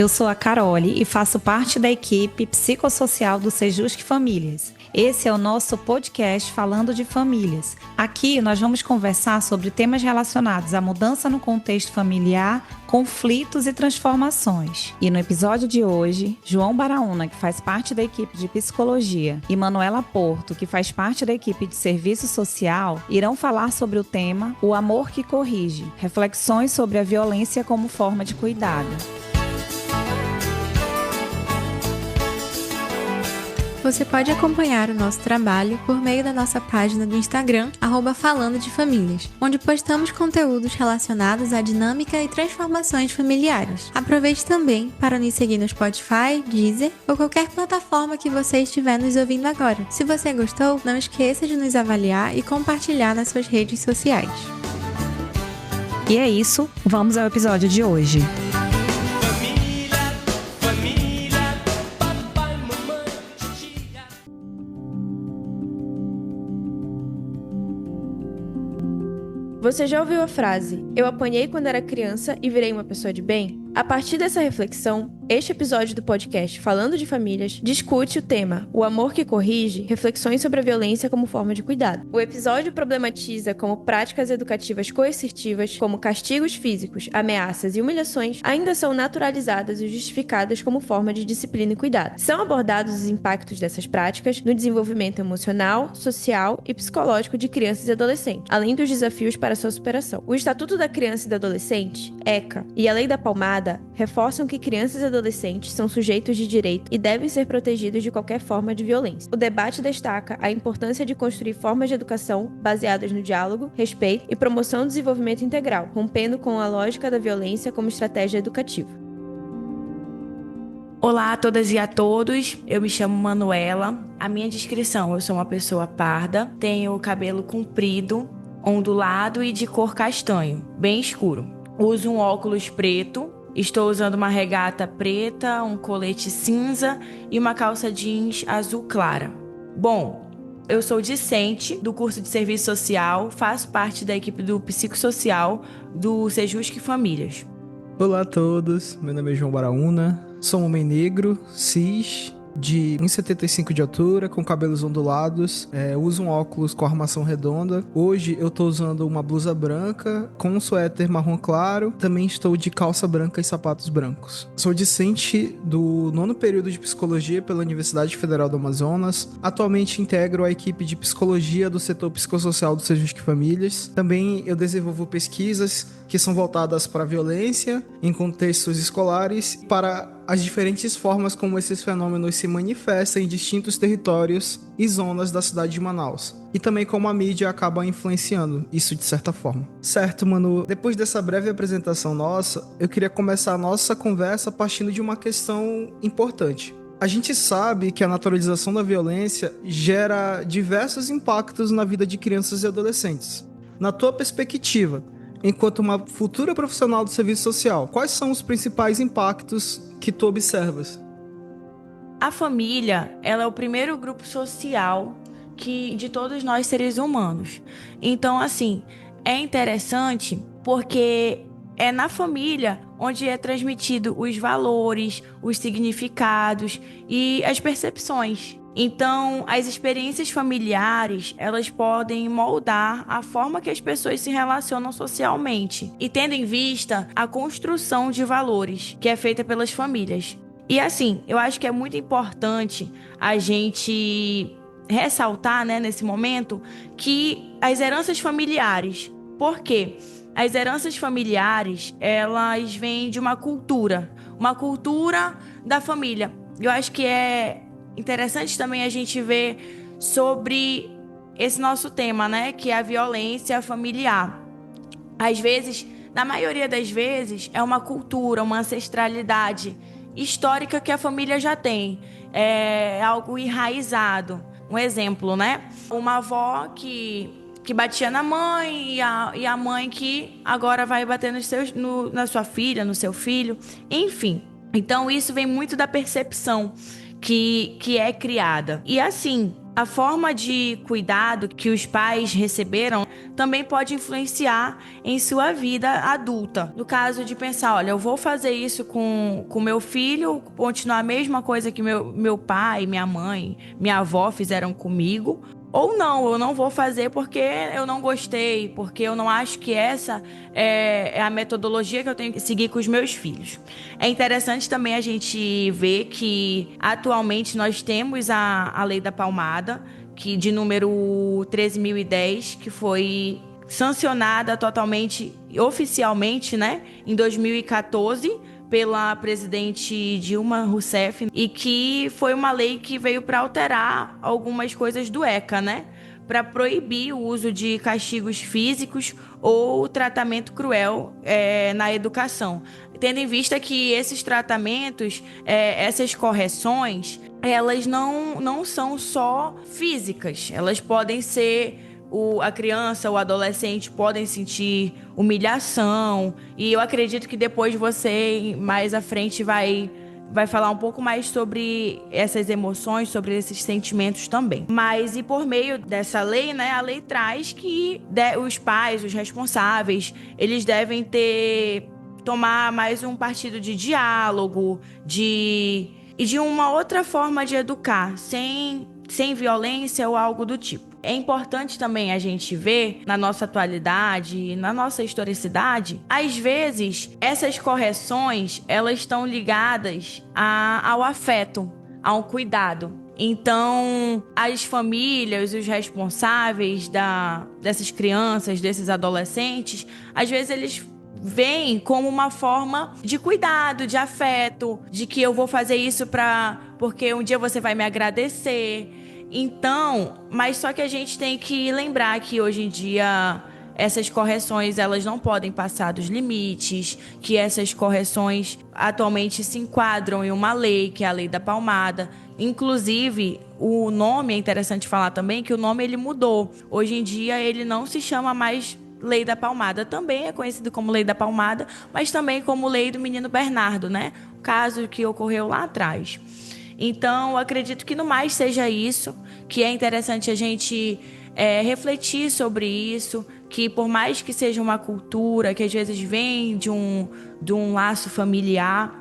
Eu sou a Carole e faço parte da equipe psicossocial do Sejusc Famílias. Esse é o nosso podcast falando de famílias. Aqui nós vamos conversar sobre temas relacionados à mudança no contexto familiar, conflitos e transformações. E no episódio de hoje, João Baraúna, que faz parte da equipe de psicologia, e Manuela Porto, que faz parte da equipe de serviço social, irão falar sobre o tema O Amor que Corrige, reflexões sobre a violência como forma de cuidado. Você pode acompanhar o nosso trabalho por meio da nossa página do Instagram, @falandodefamílias, onde postamos conteúdos relacionados à dinâmica e transformações familiares. Aproveite também para nos seguir no Spotify, Deezer ou qualquer plataforma que você estiver nos ouvindo agora. Se você gostou, não esqueça de nos avaliar e compartilhar nas suas redes sociais. E é isso, vamos ao episódio de hoje. Você já ouviu a frase, eu apanhei quando era criança e virei uma pessoa de bem? A partir dessa reflexão, este episódio do podcast Falando de Famílias discute o tema O Amor que Corrige, reflexões sobre a violência como forma de cuidado. O episódio problematiza como práticas educativas coercitivas, como castigos físicos, ameaças e humilhações, ainda são naturalizadas e justificadas como forma de disciplina e cuidado. São abordados os impactos dessas práticas no desenvolvimento emocional, social e psicológico de crianças e adolescentes, além dos desafios para sua superação. O Estatuto da Criança e do Adolescente, ECA, e a Lei da Palmada reforçam que crianças e adolescentes são sujeitos de direito e devem ser protegidos de qualquer forma de violência. O debate destaca a importância de construir formas de educação baseadas no diálogo, respeito e promoção do desenvolvimento integral, rompendo com a lógica da violência como estratégia educativa. Olá a todas e a todos, eu me chamo Manuela. A minha descrição, eu sou uma pessoa parda, tenho o cabelo comprido, ondulado e de cor castanho, bem escuro. Uso um óculos preto. Estou usando uma regata preta, um colete cinza e uma calça jeans azul clara. Bom, eu sou discente do curso de serviço social, faço parte da equipe do psicossocial do Sejusc Famílias. Olá a todos, meu nome é João Baraúna, sou um homem negro, cis, de 1,75 de altura, com cabelos ondulados, uso um óculos com armação redonda. Hoje eu tô usando uma blusa branca com um suéter marrom claro, também estou de calça branca e sapatos brancos. Sou discente do 9º período de psicologia pela Universidade Federal do Amazonas. Atualmente integro a equipe de psicologia do setor psicossocial do Sejusc Famílias. Também eu desenvolvo pesquisas que são voltadas para a violência em contextos escolares, para as diferentes formas como esses fenômenos se manifestam em distintos territórios e zonas da cidade de Manaus. E também como a mídia acaba influenciando isso de certa forma. Certo, Manu, depois dessa breve apresentação nossa, eu queria começar a nossa conversa partindo de uma questão importante. A gente sabe que a naturalização da violência gera diversos impactos na vida de crianças e adolescentes. Na tua perspectiva, enquanto uma futura profissional do serviço social, quais são os principais impactos que tu observas? A família, ela é o primeiro grupo social de todos nós seres humanos. Então, assim, é interessante porque é na família onde é transmitido os valores, os significados e as percepções. Então, as experiências familiares, elas podem moldar a forma que as pessoas se relacionam socialmente e tendo em vista a construção de valores que é feita pelas famílias. E assim, eu acho que é muito importante a gente ressaltar, né, nesse momento, que as heranças familiares, por quê? As heranças familiares, elas vêm de uma cultura da família. Eu acho que é interessante também a gente ver sobre esse nosso tema, né? Que é a violência familiar. Às vezes, na maioria das vezes, é uma cultura, uma ancestralidade histórica que a família já tem. É algo enraizado. Um exemplo, né? Uma avó que batia na mãe e a mãe que agora vai bater na sua filha, no seu filho. Enfim. Então, isso vem muito da percepção que é criada. E assim, A forma de cuidado que os pais receberam também pode influenciar em sua vida adulta. No caso de pensar, olha, eu vou fazer isso com meu filho, continuar a mesma coisa que meu pai, minha mãe, minha avó fizeram comigo. Ou não, eu não vou fazer porque eu não gostei, porque eu não acho que essa é a metodologia que eu tenho que seguir com os meus filhos. É interessante também a gente ver que atualmente nós temos a Lei da Palmada, que de número 13.010, que foi sancionada totalmente, oficialmente, né, em 2014, pela presidente Dilma Rousseff, e que foi uma lei que veio para alterar algumas coisas do ECA, né? Para proibir o uso de castigos físicos ou tratamento cruel na educação. Tendo em vista que esses tratamentos, essas correções, elas não são só físicas, elas podem ser... A criança, o adolescente podem sentir humilhação, e eu acredito que depois você, mais à frente, vai falar um pouco mais sobre essas emoções, sobre esses sentimentos também. Mas, e por meio dessa lei, né, a lei traz que os pais, os responsáveis, eles devem tomar mais um partido de diálogo, e de uma outra forma de educar, sem violência ou algo do tipo. É importante também a gente ver, na nossa atualidade, na nossa historicidade, às vezes, essas correções, elas estão ligadas ao afeto, ao cuidado. Então, as famílias, os responsáveis dessas crianças, desses adolescentes, às vezes eles veem como uma forma de cuidado, de afeto, de que eu vou fazer isso porque um dia você vai me agradecer. Então, mas só que a gente tem que lembrar que hoje em dia essas correções, elas não podem passar dos limites, que essas correções atualmente se enquadram em uma lei, que é a Lei da Palmada. Inclusive, o nome, é interessante falar também que o nome ele mudou. Hoje em dia ele não se chama mais Lei da Palmada, também é conhecido como Lei da Palmada, mas também como Lei do Menino Bernardo, né? O caso que ocorreu lá atrás. Então, eu acredito que no mais seja isso, que é interessante a gente refletir sobre isso, que por mais que seja uma cultura que às vezes vem de um laço familiar,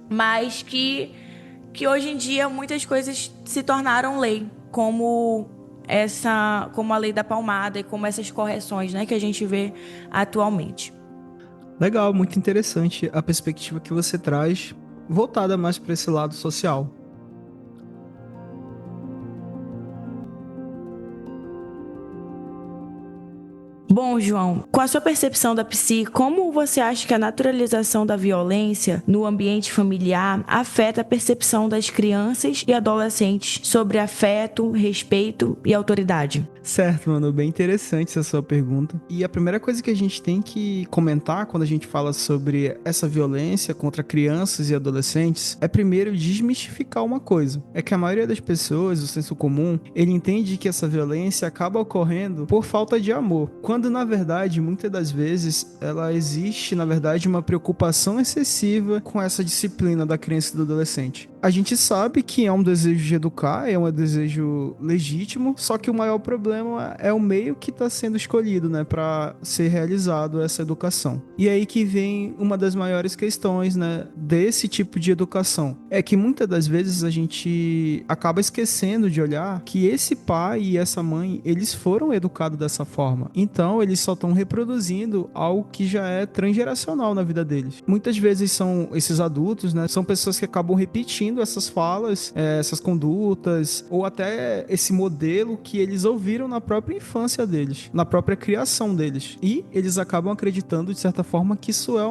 mas que hoje em dia muitas coisas se tornaram lei, como a Lei da Palmada e como essas correções, né, que a gente vê atualmente. Legal, muito interessante a perspectiva que você traz, voltada mais para esse lado social. Bom, João, com a sua percepção da psi, como você acha que a naturalização da violência no ambiente familiar afeta a percepção das crianças e adolescentes sobre afeto, respeito e autoridade? Certo, mano, bem interessante essa sua pergunta. E a primeira coisa que a gente tem que comentar quando a gente fala sobre essa violência contra crianças e adolescentes é primeiro desmistificar uma coisa. É que a maioria das pessoas, o senso comum, ele entende que essa violência acaba ocorrendo por falta de amor. Quando, na verdade, muitas das vezes, ela existe, na verdade, uma preocupação excessiva com essa disciplina da criança e do adolescente. A gente sabe que é um desejo de educar, é um desejo legítimo, só que o maior problema é o meio que está sendo escolhido, né, para ser realizado essa educação. E aí que vem uma das maiores questões, né, desse tipo de educação. É que muitas das vezes a gente acaba esquecendo de olhar que esse pai e essa mãe, eles foram educados dessa forma. Então, eles só estão reproduzindo algo que já é transgeracional na vida deles. Muitas vezes são esses adultos, né, são pessoas que acabam repetindo essas falas, essas condutas, ou até esse modelo que eles ouviram na própria infância deles, na própria criação deles. E eles acabam acreditando, de certa forma, que isso é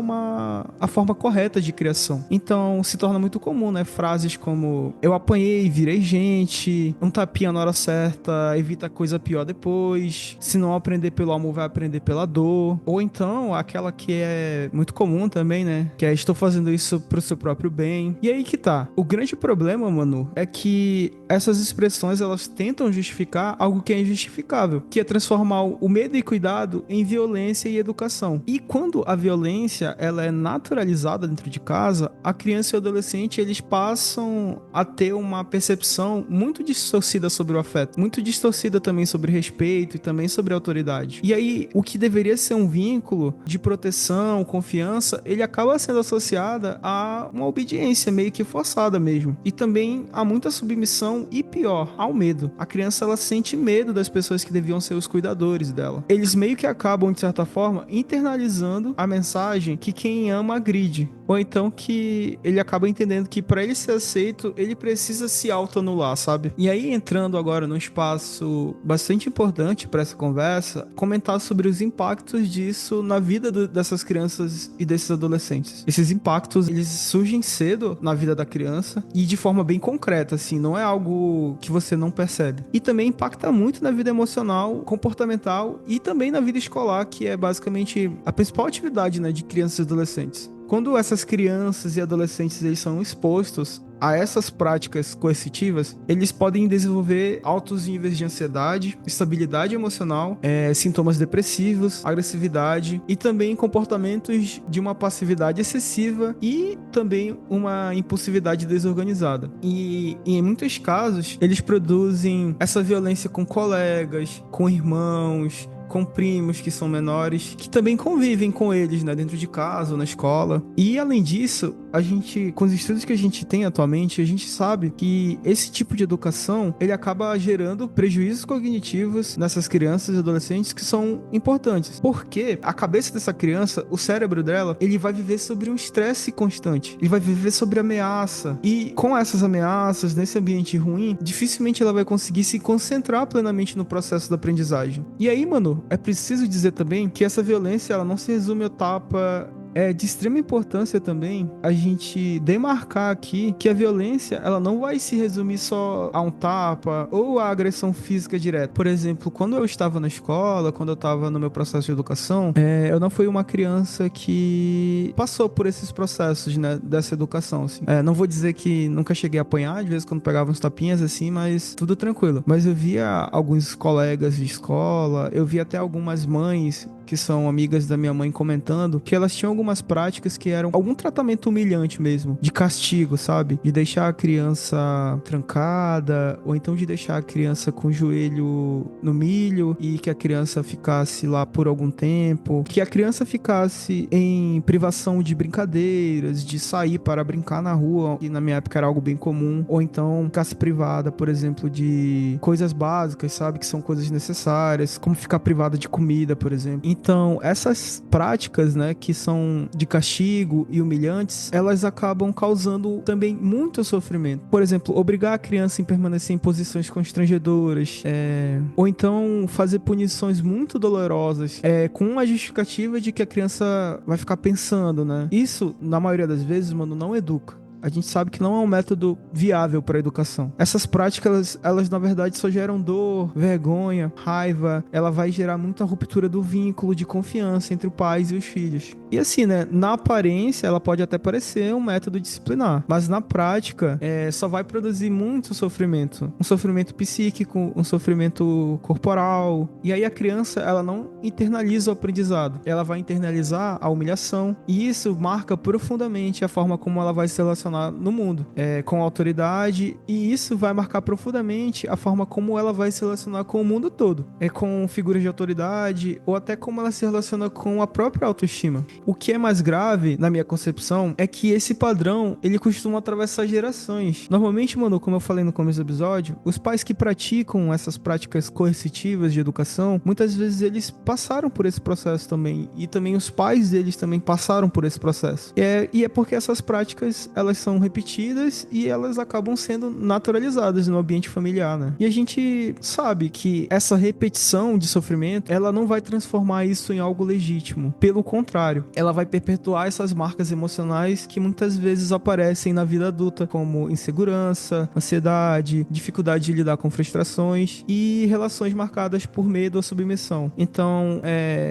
a forma correta de criação. Então, se torna muito comum, né? Frases como, eu apanhei, virei gente, um tapinha na hora certa, evita coisa pior depois, se não aprender pelo amor, vai aprender pela dor. Ou então, aquela que é muito comum também, né? Que é, estou fazendo isso pro seu próprio bem. E aí que tá. O grande problema, Manu, é que essas expressões, elas tentam justificar algo que é injustificável, que é transformar o medo e cuidado em violência e educação. E quando a violência, ela é naturalizada dentro de casa, a criança e o adolescente, eles passam a ter uma percepção muito distorcida sobre o afeto, muito distorcida também sobre respeito e também sobre autoridade. E aí, o que deveria ser um vínculo de proteção, confiança, ele acaba sendo associada a uma obediência meio que forçada mesmo. E também há muita submissão e, pior, ao medo. A criança, ela sente medo das pessoas que deviam ser os cuidadores dela. Eles meio que acabam, de certa forma, internalizando a mensagem que quem ama agride. Ou então que ele acaba entendendo que para ele ser aceito, ele precisa se autoanular, sabe? E aí, entrando agora num espaço bastante importante para essa conversa, comentar sobre os impactos disso na vida dessas crianças e desses adolescentes. Esses impactos, eles surgem cedo na vida da criança e de forma bem concreta, assim, não é algo que você não percebe. E também impacta muito na vida emocional, comportamental e também na vida escolar, que é basicamente a principal atividade, né, de crianças e adolescentes. Quando essas crianças e adolescentes eles são expostos a essas práticas coercitivas, eles podem desenvolver altos níveis de ansiedade, instabilidade emocional, sintomas depressivos, agressividade e também comportamentos de uma passividade excessiva e também uma impulsividade desorganizada. E em muitos casos, eles produzem essa violência com colegas, com irmãos, com primos que são menores, que também convivem com eles, né, dentro de casa ou na escola. E além disso, com os estudos que a gente tem atualmente, a gente sabe que esse tipo de educação, ele acaba gerando prejuízos cognitivos nessas crianças e adolescentes que são importantes. Porque a cabeça dessa criança, o cérebro dela, ele vai viver sobre um estresse constante. Ele vai viver sobre ameaça. E com essas ameaças, nesse ambiente ruim, dificilmente ela vai conseguir se concentrar plenamente no processo da aprendizagem. E aí, mano, é preciso dizer também que essa violência, ela não se resume à etapa. É de extrema importância também a gente demarcar aqui que a violência, ela não vai se resumir só a um tapa ou a agressão física direta. Por exemplo, quando eu estava na escola, quando eu estava no meu processo de educação, eu não fui uma criança que passou por esses processos, né, dessa educação, assim. Não vou dizer que nunca cheguei a apanhar, de vez em quando pegava uns tapinhas, assim, mas tudo tranquilo. Mas eu via alguns colegas de escola, eu via até algumas mães que são amigas da minha mãe comentando que elas tinham algumas práticas que eram algum tratamento humilhante mesmo, de castigo, sabe? De deixar a criança trancada, ou então de deixar a criança com o joelho no milho e que a criança ficasse lá por algum tempo, que a criança ficasse em privação de brincadeiras, de sair para brincar na rua, que na minha época era algo bem comum, ou então ficasse privada, por exemplo, de coisas básicas, sabe? Que são coisas necessárias, como ficar privada de comida, por exemplo. Então, essas práticas, né, que são de castigo e humilhantes, elas acabam causando também muito sofrimento. Por exemplo, obrigar a criança a permanecer em posições constrangedoras, ou então fazer punições muito dolorosas, com a justificativa de que a criança vai ficar pensando, né? Isso, na maioria das vezes, mano, não educa. A gente sabe que não é um método viável para a educação. Essas práticas, elas na verdade só geram dor, vergonha, raiva. Ela vai gerar muita ruptura do vínculo de confiança entre os pais e os filhos. E assim, né, na aparência, ela pode até parecer um método disciplinar, mas na prática, só vai produzir muito sofrimento. Um sofrimento psíquico, um sofrimento corporal. E aí a criança, ela não internaliza o aprendizado. Ela vai internalizar a humilhação. E isso marca profundamente a forma como ela vai se relacionar no mundo, com autoridade, e isso vai marcar profundamente a forma como ela vai se relacionar com o mundo todo, com figuras de autoridade, ou até como ela se relaciona com a própria autoestima. O que é mais grave, na minha concepção, é que esse padrão, ele costuma atravessar gerações. Normalmente, mano, como eu falei no começo do episódio, os pais que praticam essas práticas coercitivas de educação, muitas vezes eles passaram por esse processo também, e também os pais deles também passaram por esse processo. E é porque essas práticas, elas são repetidas e elas acabam sendo naturalizadas no ambiente familiar, né? E a gente sabe que essa repetição de sofrimento, ela não vai transformar isso em algo legítimo. Pelo contrário, ela vai perpetuar essas marcas emocionais que muitas vezes aparecem na vida adulta, como insegurança, ansiedade, dificuldade de lidar com frustrações e relações marcadas por medo ou submissão. Então,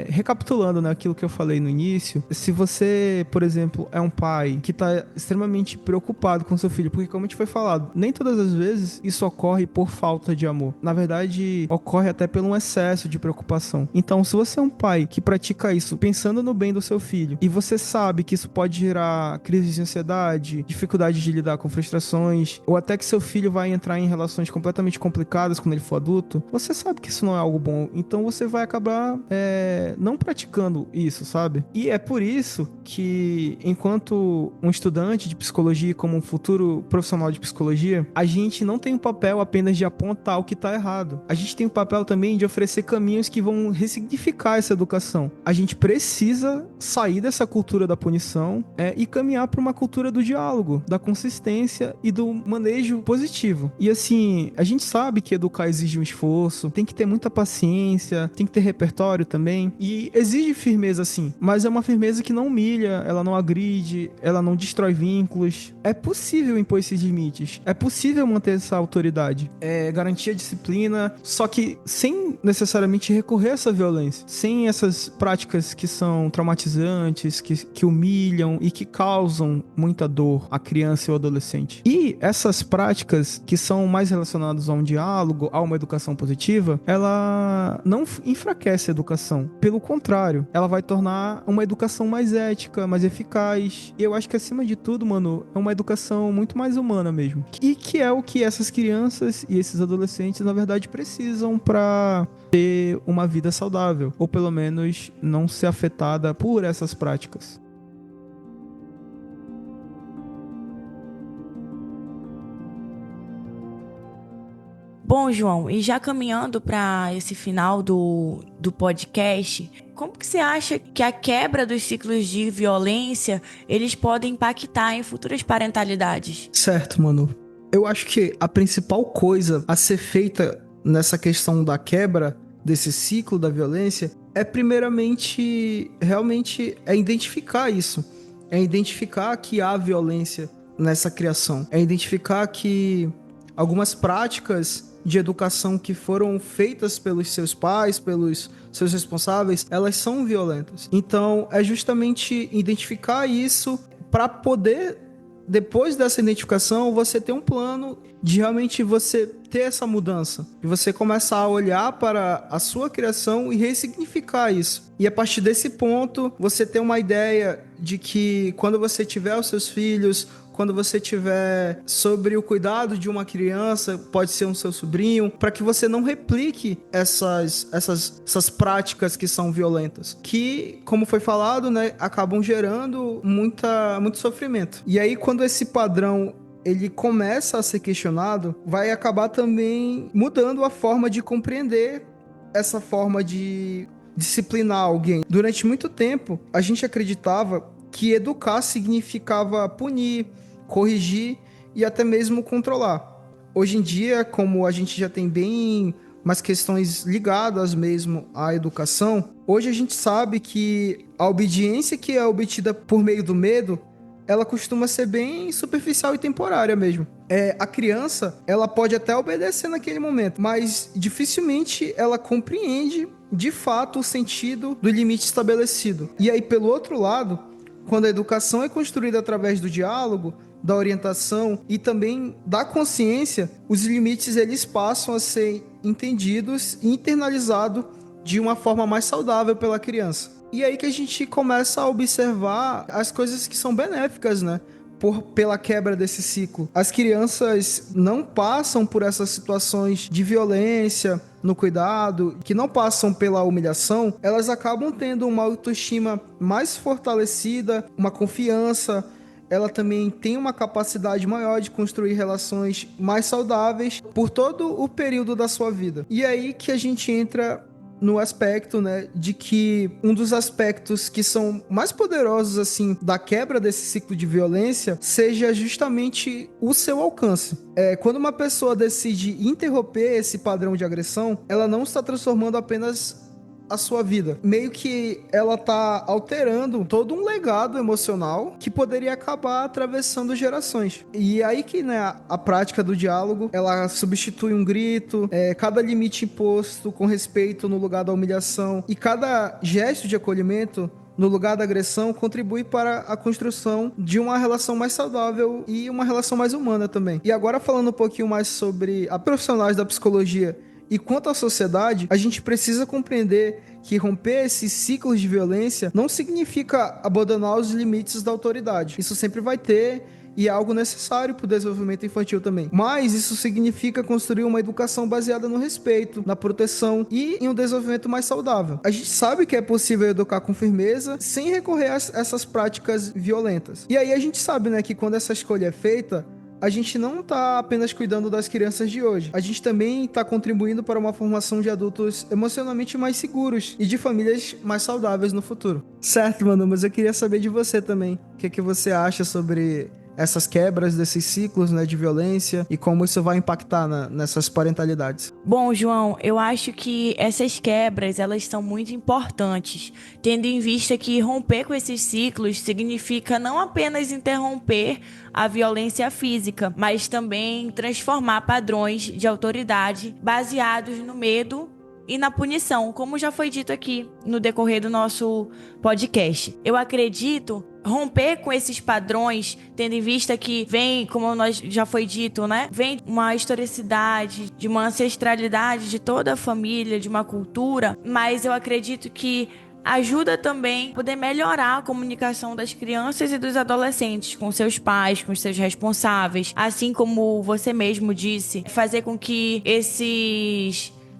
recapitulando, né, aquilo que eu falei no início, se você, por exemplo, é um pai que está extremamente preocupado com seu filho, porque como a gente foi falado, nem todas as vezes isso ocorre por falta de amor. Na verdade, ocorre até pelo um excesso de preocupação. Então, se você é um pai que pratica isso pensando no bem do seu filho, e você sabe que isso pode gerar crise de ansiedade, dificuldade de lidar com frustrações, ou até que seu filho vai entrar em relações completamente complicadas quando ele for adulto, você sabe que isso não é algo bom. Então, você vai acabar não praticando isso, sabe? E é por isso que, enquanto um estudante de psicologia, como um futuro profissional de psicologia, a gente não tem o papel apenas de apontar o que está errado. A gente tem o papel também de oferecer caminhos que vão ressignificar essa educação. A gente precisa sair dessa cultura da punição e caminhar para uma cultura do diálogo, da consistência e do manejo positivo. E assim, a gente sabe que educar exige um esforço, tem que ter muita paciência, tem que ter repertório também, e exige firmeza sim, mas é uma firmeza que não humilha, ela não agride, ela não destrói vínculos. É possível impor esses limites, é possível manter essa autoridade, garantir a disciplina, só que sem necessariamente recorrer a essa violência, sem essas práticas que são traumatizantes, que humilham e que causam muita dor à criança e ao adolescente. E essas práticas que são mais relacionadas a um diálogo, a uma educação positiva, ela não enfraquece a educação. Pelo contrário, ela vai tornar uma educação mais ética, mais eficaz. E eu acho que, acima de tudo, mano, é uma educação muito mais humana mesmo. E que é o que essas crianças e esses adolescentes, na verdade, precisam para ter uma vida saudável. Ou, pelo menos, não ser afetada por essas práticas. Bom, João, e já caminhando para esse final do podcast, como que você acha que a quebra dos ciclos de violência, eles podem impactar em futuras parentalidades? Certo, mano. Eu acho que a principal coisa a ser feita nessa questão da quebra desse ciclo da violência é, primeiramente, realmente identificar isso. É identificar que há violência nessa criação. É identificar que algumas práticas de educação que foram feitas pelos seus pais, pelos seus responsáveis, elas são violentas. Então, é justamente identificar isso para poder, depois dessa identificação, você ter um plano de realmente você ter essa mudança. E você começar a olhar para a sua criação e ressignificar isso. E a partir desse ponto, você ter uma ideia de que quando você tiver os seus filhos, quando você tiver sobre o cuidado de uma criança, pode ser um seu sobrinho, para que você não replique essas práticas que são violentas, que, como foi falado, né, acabam gerando muito sofrimento. E aí, quando esse padrão ele começa a ser questionado, vai acabar também mudando a forma de compreender essa forma de disciplinar alguém. Durante muito tempo, a gente acreditava que educar significava punir, corrigir e até mesmo controlar. Hoje em dia, como a gente já tem bem mais questões ligadas mesmo à educação, hoje a gente sabe que a obediência que é obtida por meio do medo, ela costuma ser bem superficial e temporária mesmo. A criança, ela pode até obedecer naquele momento, mas dificilmente ela compreende de fato o sentido do limite estabelecido. E aí, pelo outro lado, quando a educação é construída através do diálogo, da orientação e também da consciência, os limites eles passam a ser entendidos e internalizados de uma forma mais saudável pela criança. E aí que a gente começa a observar as coisas que são benéficas, né? Pela quebra desse ciclo. As crianças não passam por essas situações de violência no cuidado, que não passam pela humilhação, elas acabam tendo uma autoestima mais fortalecida, uma confiança. Ela também tem uma capacidade maior de construir relações mais saudáveis por todo o período da sua vida. E aí que a gente entra no aspecto, né, de que um dos aspectos que são mais poderosos, assim, da quebra desse ciclo de violência seja justamente o seu alcance. Quando uma pessoa decide interromper esse padrão de agressão, ela não está transformando apenas a sua vida. Meio que ela tá alterando todo um legado emocional que poderia acabar atravessando gerações. E aí que, né, a prática do diálogo, ela substitui um grito, cada limite imposto com respeito no lugar da humilhação e cada gesto de acolhimento no lugar da agressão contribui para a construção de uma relação mais saudável e uma relação mais humana também. E agora falando um pouquinho mais sobre a profissionais da psicologia e quanto à sociedade, a gente precisa compreender que romper esses ciclos de violência não significa abandonar os limites da autoridade. Isso sempre vai ter e é algo necessário para o desenvolvimento infantil também. Mas isso significa construir uma educação baseada no respeito, na proteção e em um desenvolvimento mais saudável. A gente sabe que é possível educar com firmeza sem recorrer a essas práticas violentas. E aí a gente sabe, né, que quando essa escolha é feita, a gente não está apenas cuidando das crianças de hoje. A gente também está contribuindo para uma formação de adultos emocionalmente mais seguros e de famílias mais saudáveis no futuro. Certo, Manu, mas eu queria saber de você também. O que você acha sobre essas quebras desses ciclos, né, de violência e como isso vai impactar nessas parentalidades? Bom, João, eu acho que essas quebras, elas são muito importantes, tendo em vista que romper com esses ciclos significa não apenas interromper a violência física, mas também transformar padrões de autoridade baseados no medo e na punição, como já foi dito aqui no decorrer do nosso podcast. Eu acredito romper com esses padrões, tendo em vista que vem, como nós já foi dito, né? Vem uma historicidade, de uma ancestralidade de toda a família, de uma cultura, mas eu acredito que ajuda também a poder melhorar a comunicação das crianças e dos adolescentes com seus pais, com seus responsáveis, assim como você mesmo disse, fazer com que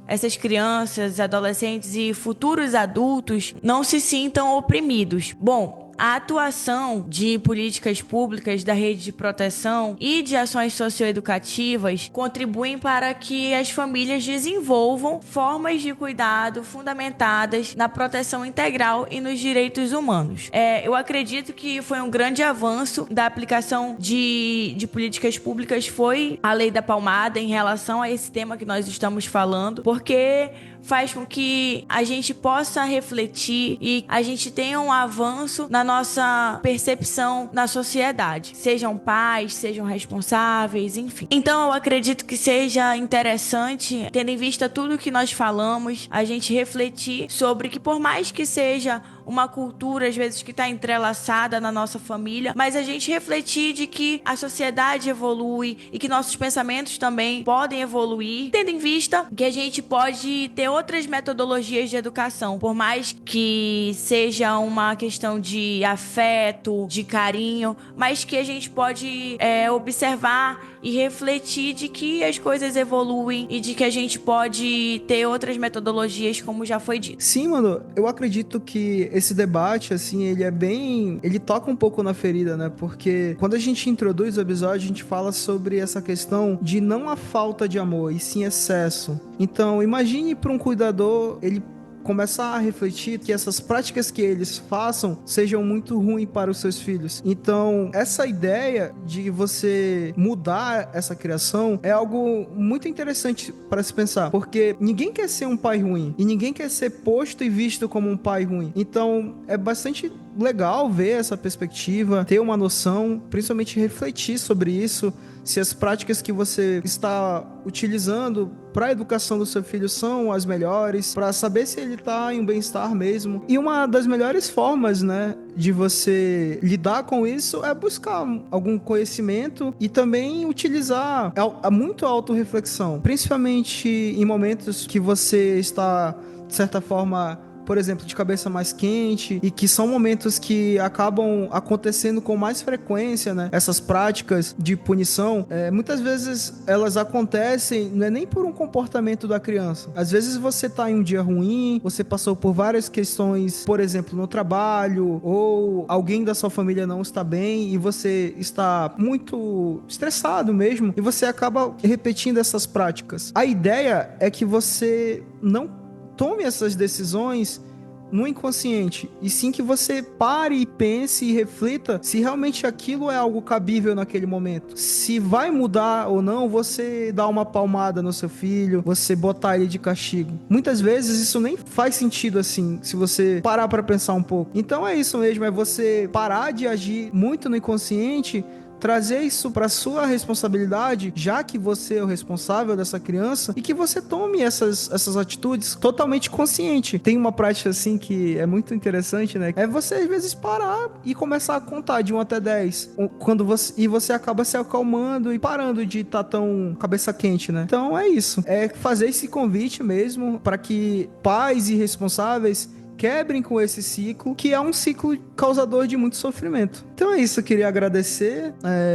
essas crianças, adolescentes e futuros adultos não se sintam oprimidos. Bom, a atuação de políticas públicas da rede de proteção e de ações socioeducativas contribuem para que as famílias desenvolvam formas de cuidado fundamentadas na proteção integral e nos direitos humanos. Eu acredito que foi um grande avanço da aplicação de políticas públicas foi a Lei da Palmada em relação a esse tema que nós estamos falando, porque faz com que a gente possa refletir e a gente tenha um avanço na nossa percepção na sociedade. Sejam pais, sejam responsáveis, enfim. Então eu acredito que seja interessante, tendo em vista tudo que nós falamos, a gente refletir sobre que por mais que seja uma cultura, às vezes, que está entrelaçada na nossa família, mas a gente refletir de que a sociedade evolui e que nossos pensamentos também podem evoluir, tendo em vista que a gente pode ter outras metodologias de educação, por mais que seja uma questão de afeto, de carinho, mas que a gente pode observar e refletir de que as coisas evoluem e de que a gente pode ter outras metodologias, como já foi dito. Sim, mano, eu acredito que esse debate, assim, ele toca um pouco na ferida, né? Porque quando a gente introduz o episódio, a gente fala sobre essa questão de não a falta de amor, e sim excesso. Então, imagine para um cuidador, ele começar a refletir que essas práticas que eles façam sejam muito ruins para os seus filhos. Então, essa ideia de você mudar essa criação é algo muito interessante para se pensar, porque ninguém quer ser um pai ruim e ninguém quer ser posto e visto como um pai ruim. Então, é bastante legal ver essa perspectiva, ter uma noção, principalmente refletir sobre isso, se as práticas que você está utilizando para a educação do seu filho são as melhores, para saber se ele está em um bem-estar mesmo. E uma das melhores formas, né, de você lidar com isso é buscar algum conhecimento e também utilizar muito autorreflexão, principalmente em momentos que você está, de certa forma, por exemplo, de cabeça mais quente, e que são momentos que acabam acontecendo com mais frequência, né? Essas práticas de punição, muitas vezes elas acontecem, não é nem por um comportamento da criança. Às vezes você tá em um dia ruim, você passou por várias questões, por exemplo, no trabalho, ou alguém da sua família não está bem, e você está muito estressado mesmo, e você acaba repetindo essas práticas. A ideia é que você não tome essas decisões no inconsciente, e sim que você pare e pense e reflita se realmente aquilo é algo cabível naquele momento. Se vai mudar ou não, você dá uma palmada no seu filho, você botar ele de castigo. Muitas vezes isso nem faz sentido assim, se você parar para pensar um pouco. Então é isso mesmo, é você parar de agir muito no inconsciente, trazer isso para sua responsabilidade, já que você é o responsável dessa criança, e que você tome essas atitudes totalmente consciente. Tem uma prática assim que é muito interessante, né? É você às vezes parar e começar a contar de 1 até 10. E você acaba se acalmando e parando de estar tão cabeça quente, né? Então é isso. É fazer esse convite mesmo para que pais e responsáveis quebrem com esse ciclo, que é um ciclo causador de muito sofrimento. Então é isso, eu queria agradecer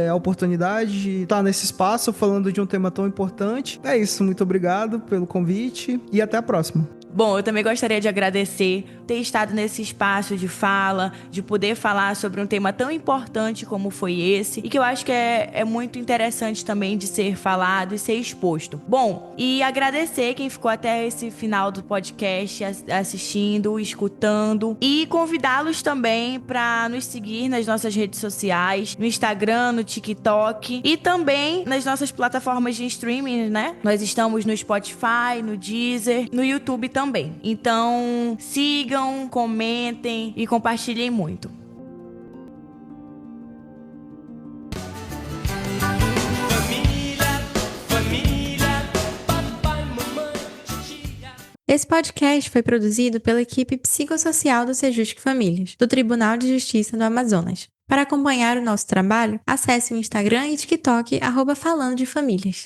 a oportunidade de estar nesse espaço falando de um tema tão importante. É isso, muito obrigado pelo convite e até a próxima. Bom, eu também gostaria de agradecer ter estado nesse espaço de fala, de poder falar sobre um tema tão importante como foi esse, e que eu acho que é muito interessante também de ser falado e ser exposto. Bom, e agradecer quem ficou até esse final do podcast assistindo, escutando, e convidá-los também para nos seguir nas nossas redes sociais, no Instagram, no TikTok e também nas nossas plataformas de streaming, né? Nós estamos no Spotify, no Deezer, no YouTube também. Então, sigam, comentem e compartilhem muito. Esse podcast foi produzido pela equipe psicossocial do Sejusc Famílias, do Tribunal de Justiça do Amazonas. Para acompanhar o nosso trabalho, acesse o Instagram e TikTok @falando de famílias.